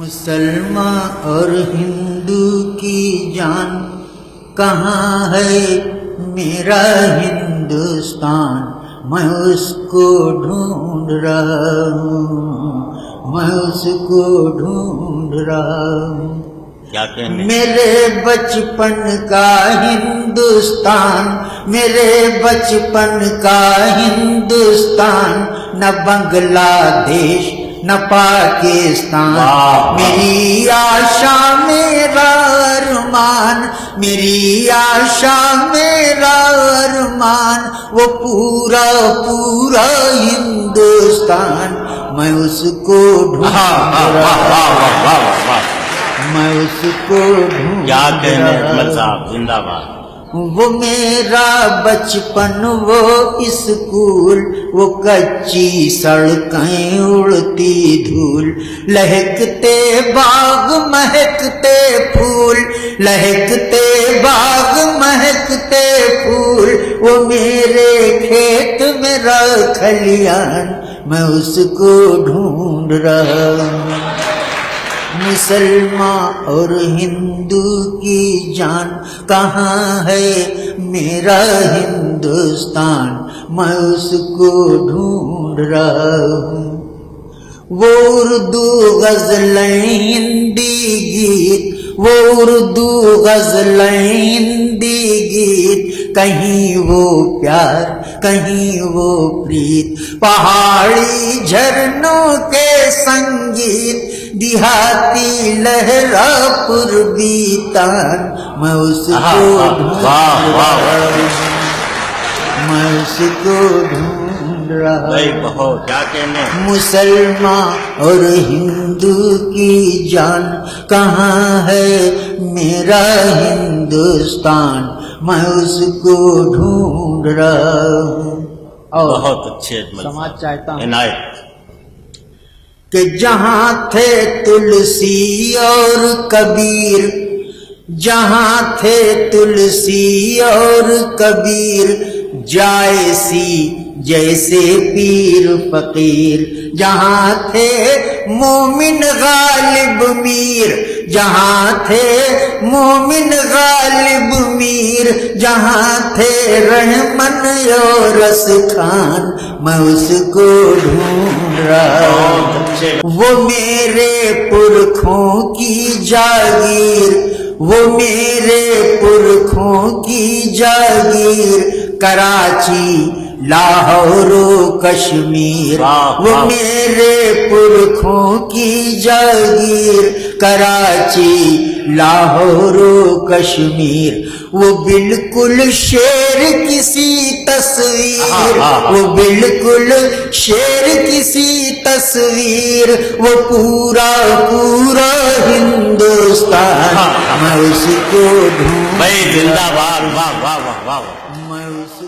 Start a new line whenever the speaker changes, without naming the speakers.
مسلمان اور ہندو کی جان کہاں ہے میرا ہندوستان، میں اس کو ڈھونڈ رہا ہوں، میں اس کو ڈھونڈ رہا ہوں۔
کیا کہنے؟
میرے بچپن کا ہندوستان، میرے بچپن کا ہندوستان، نہ بنگلہ دیش نہ پاکستان، میری آشا میرا ارمان، میری آشا میرا ارمان، وہ پورا پورا ہندوستان، میں اس کو ڈھونڈ رہا ہوں، میں اس کو ڈھونڈ
کیا کہنے
رہا
احمد
ہوں۔
صاحب زندہ باد۔
وہ میرا بچپن، وہ اسکول، وہ کچی سڑکیں اڑتی دھول، لہکتے باغ مہکتے پھول، لہکتے باغ مہکتے پھول، وہ میرے کھیت میرا کھلیان، میں اس کو ڈھونڈ رہا ہوں۔ مسلمان اور ہندو کی جان کہاں ہے میرا ہندوستان، میں اس کو ڈھونڈ رہا ہوں۔ وہ اردو غزلیں ہندی گیت، وہ اردو غزلیں ہندی گیت، کہیں وہ پیار کہیں وہ پریت، پہاڑی جھرنوں کے سنگیت، دیہاتی لہرا پر بیتان، میں اس کو ڈھونڈ رہا ہوں، میں اس کو ڈھونڈ رہا
بھائی
ہوں۔
بہت کیا کہنے؟
مسلمان اور ہندو کی جان کہاں ہے میرا ہندوستان، میں اس کو ڈھونڈ رہا ہوں۔ اور
بہت اچھے احمد
سماج
صاحب،
چاہتا ہوں
عنایت۔
کہ جہاں تھے تلسی اور کبیر، جہاں تھے تلسی اور کبیر، جائسی جیسے پیر فقیر، جہاں تھے مومن غالب میر، جہاں تھے مومن غالب میر، جہاں تھے رحمن یورس خان، میں اس کو ڈھونڈ رہا ہوں۔ وہ میرے پرکھوں کی جاگیر، وہ میرے پرکھوں کی جاگیر، کراچی لاہور و کشمیر، وہ میرے پرکھوں کی جاگیر، کراچی لاہور و کشمیر، وہ بالکل شیر کسی تصویر، وہ بالکل شیر کسی تصویر، وہ پورا پورا ہندوستان، میں اس کو ڈھونڈ
بھائی زندہ باد، واہ واہ واہ واہ۔
میں اس